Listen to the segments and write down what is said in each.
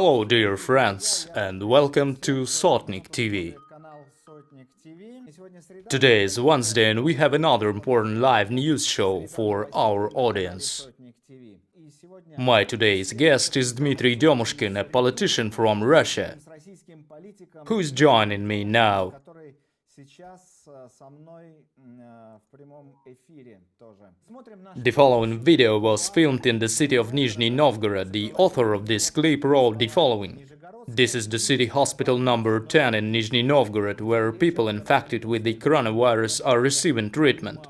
Hello, dear friends, and welcome to Sotnik-TV. Today is Wednesday, and we have another important live news show for our audience. My today's guest is Dmitry Demushkin, a politician from Russia, who is joining me now. The following video was filmed in the city of Nizhny Novgorod. The author of this clip wrote the following. This is the city hospital number 10 in Nizhny Novgorod, where people infected with the coronavirus are receiving treatment.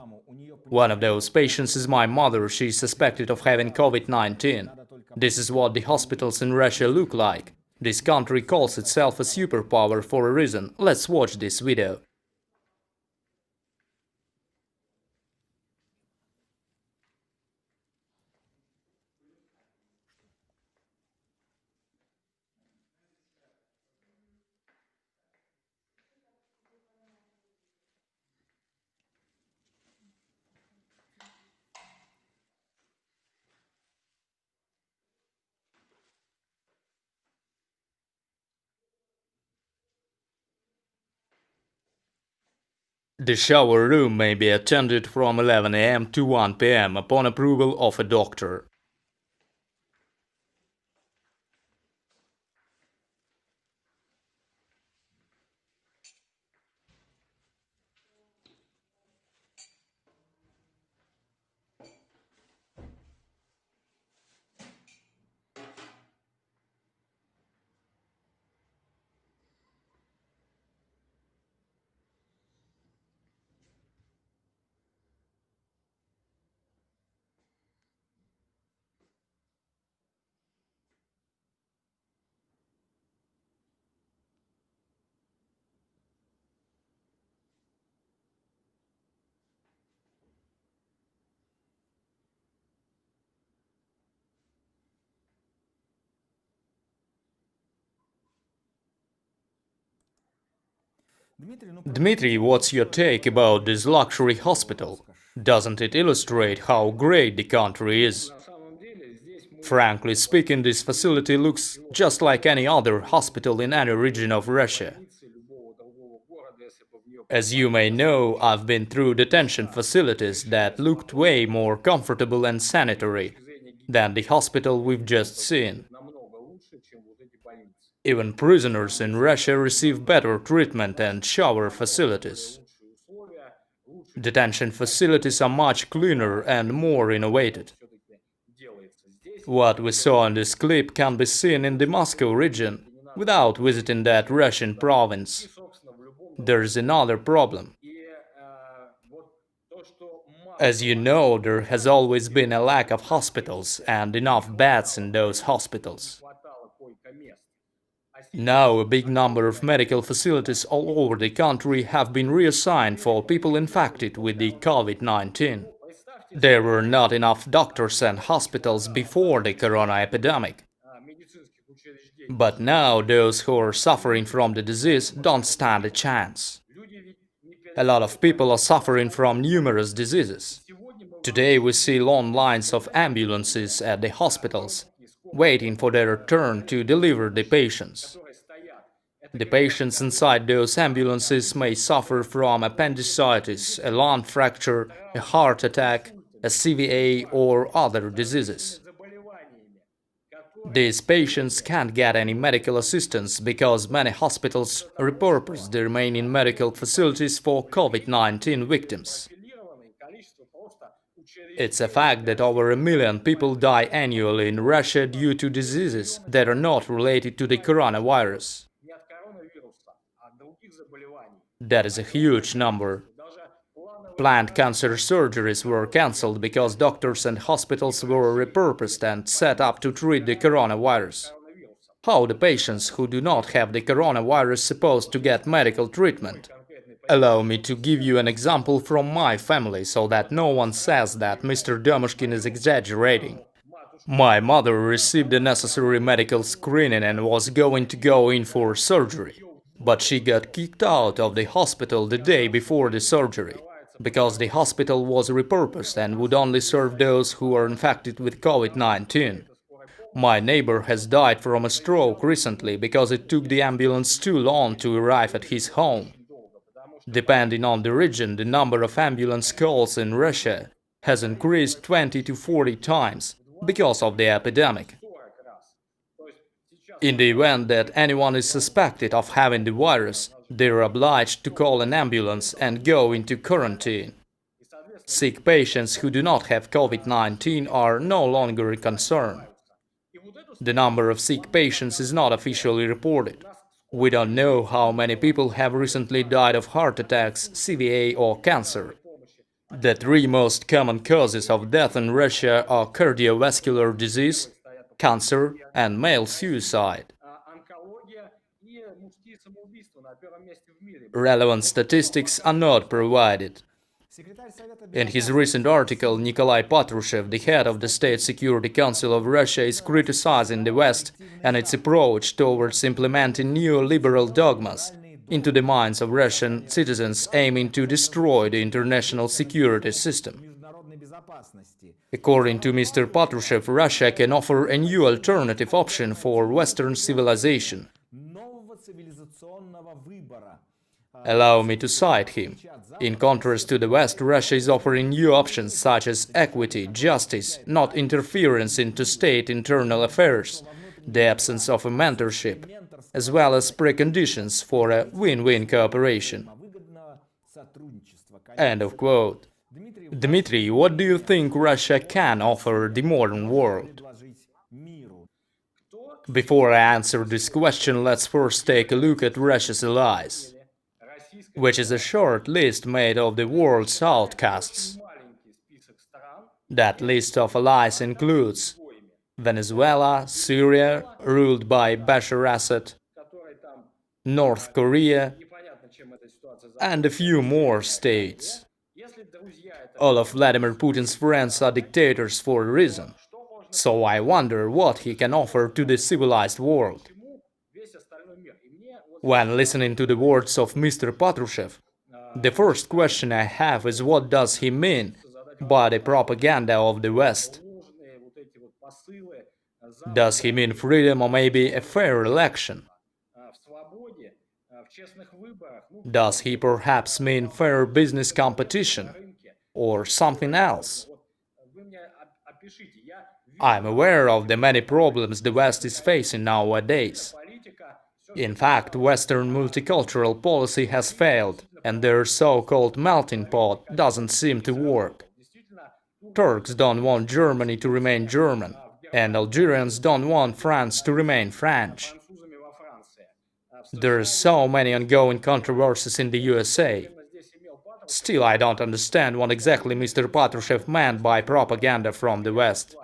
One of those patients is my mother. She is suspected of having COVID-19. This is what the hospitals in Russia look like. This country calls itself a superpower for a reason. Let's watch this video. The shower room may be attended from 11 a.m. to 1 p.m. upon approval of a doctor. Dmitry, what's your take about this luxury hospital? Doesn't it illustrate how great the country is? Frankly speaking, this facility looks just like any other hospital in any region of Russia. As you may know, I've been through detention facilities that looked way more comfortable and sanitary than the hospital we've just seen. Even prisoners in Russia receive better treatment and shower facilities. Detention facilities are much cleaner and more innovated. What we saw in this clip can be seen in the Moscow region without visiting that Russian province. There's another problem. As you know, there has always been a lack of hospitals and enough beds in those hospitals. Now, a big number of medical facilities all over the country have been reassigned for people infected with the COVID-19. There were not enough doctors and hospitals before the corona epidemic. But now, those who are suffering from the disease don't stand a chance. A lot of people are suffering from numerous diseases. Today, we see long lines of ambulances at the hospitals, waiting for their turn to deliver the patients. The patients inside those ambulances may suffer from appendicitis, a lung fracture, a heart attack, a CVA, or other diseases. These patients can't get any medical assistance because many hospitals repurpose the remaining medical facilities for COVID-19 victims. It's a fact that over 1 million people die annually in Russia due to diseases that are not related to the coronavirus. That is a huge number. Planned cancer surgeries were cancelled because doctors and hospitals were repurposed and set up to treat the coronavirus. How the patients who do not have the coronavirus supposed to get medical treatment? Allow me to give you an example from my family so that no one says that Mr. Demushkin is exaggerating. My mother received the necessary medical screening and was going to go in for surgery. But she got kicked out of the hospital the day before the surgery, because the hospital was repurposed and would only serve those who are infected with COVID-19. My neighbor has died from a stroke recently because it took the ambulance too long to arrive at his home. Depending on the region, the number of ambulance calls in Russia has increased 20 to 40 times because of the epidemic. In the event that anyone is suspected of having the virus, they are obliged to call an ambulance and go into quarantine. Sick patients who do not have COVID-19 are no longer a concern. The number of sick patients is not officially reported. We don't know how many people have recently died of heart attacks, CVA or cancer. The three most common causes of death in Russia are cardiovascular disease, cancer and male suicide. Relevant statistics are not provided. In his recent article, Nikolay Patrushev, the head of the State Security Council of Russia, is criticizing the West and its approach towards implementing neoliberal dogmas into the minds of Russian citizens, aiming to destroy the international security system. According to Mr. Patrushev, Russia can offer a new alternative option for Western civilization. Allow me to cite him. In contrast to the West, Russia is offering new options such as equity, justice, not interference into state internal affairs, the absence of a mentorship, as well as preconditions for a win-win cooperation. End of quote. Dmitry, what do you think Russia can offer the modern world? Before I answer this question, let's first take a look at Russia's allies, which is a short list made of the world's outcasts. That list of allies includes Venezuela, Syria, ruled by Bashar Assad, North Korea, and a few more states. All of Vladimir Putin's friends are dictators for a reason. So I wonder what he can offer to the civilized world. When listening to the words of Mr. Patrushev, the first question I have is what does he mean by the propaganda of the West? Does he mean freedom or maybe a fair election? Does he perhaps mean fair business competition or something else? I'm aware of the many problems the West is facing nowadays. In fact, Western multicultural policy has failed, and their so-called melting pot doesn't seem to work. Turks don't want Germany to remain German, and Algerians don't want France to remain French. There are so many ongoing controversies in the USA. Still, I don't understand what exactly Mr. Patrushev meant by propaganda from the West.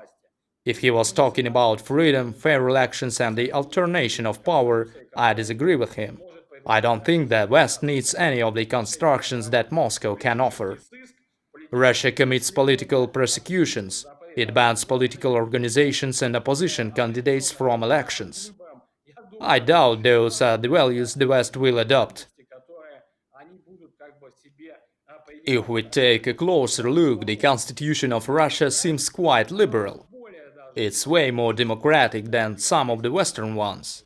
If he was talking about freedom, fair elections and the alternation of power, I disagree with him. I don't think the West needs any of the constructions that Moscow can offer. Russia commits political persecutions. It bans political organizations and opposition candidates from elections. I doubt those are the values the West will adopt. If we take a closer look, the constitution of Russia seems quite liberal. It's way more democratic than some of the Western ones.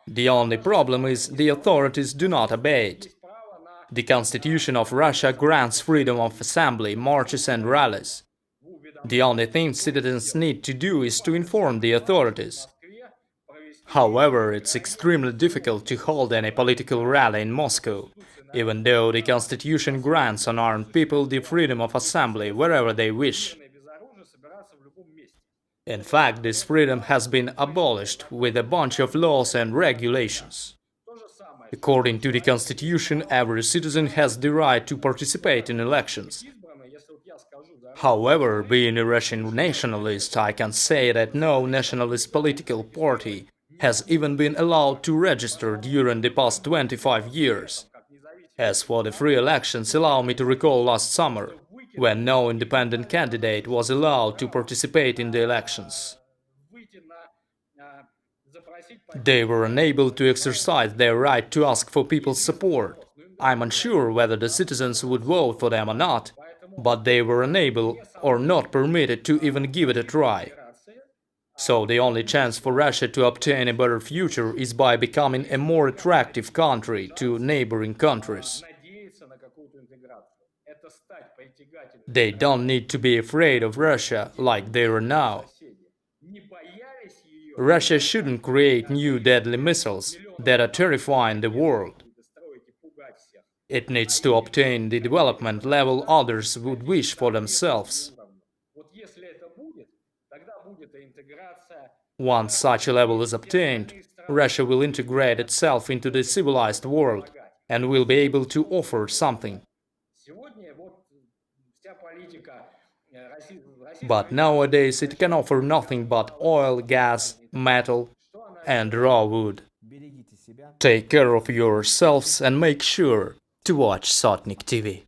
The only problem is the authorities do not obey it. The Constitution of Russia grants freedom of assembly, marches and rallies. The only thing citizens need to do is to inform the authorities. However, it's extremely difficult to hold any political rally in Moscow, even though the Constitution grants unarmed people the freedom of assembly wherever they wish. In fact, this freedom has been abolished with a bunch of laws and regulations. According to the Constitution, every citizen has the right to participate in elections. However, being a Russian nationalist, I can say that no nationalist political party has even been allowed to register during the past 25 years. As for the free elections, allow me to recall last summer, when no independent candidate was allowed to participate in the elections. They were unable to exercise their right to ask for people's support. I'm unsure whether the citizens would vote for them or not, but they were unable or not permitted to even give it a try. So the only chance for Russia to obtain a better future is by becoming a more attractive country to neighboring countries. They don't need to be afraid of Russia like they are now. Russia shouldn't create new deadly missiles that are terrifying the world. It needs to obtain the development level others would wish for themselves. Once such a level is obtained, Russia will integrate itself into the civilized world and will be able to offer something. But nowadays it can offer nothing but oil, gas, metal, and raw wood. Take care of yourselves and make sure to watch Sotnik-TV.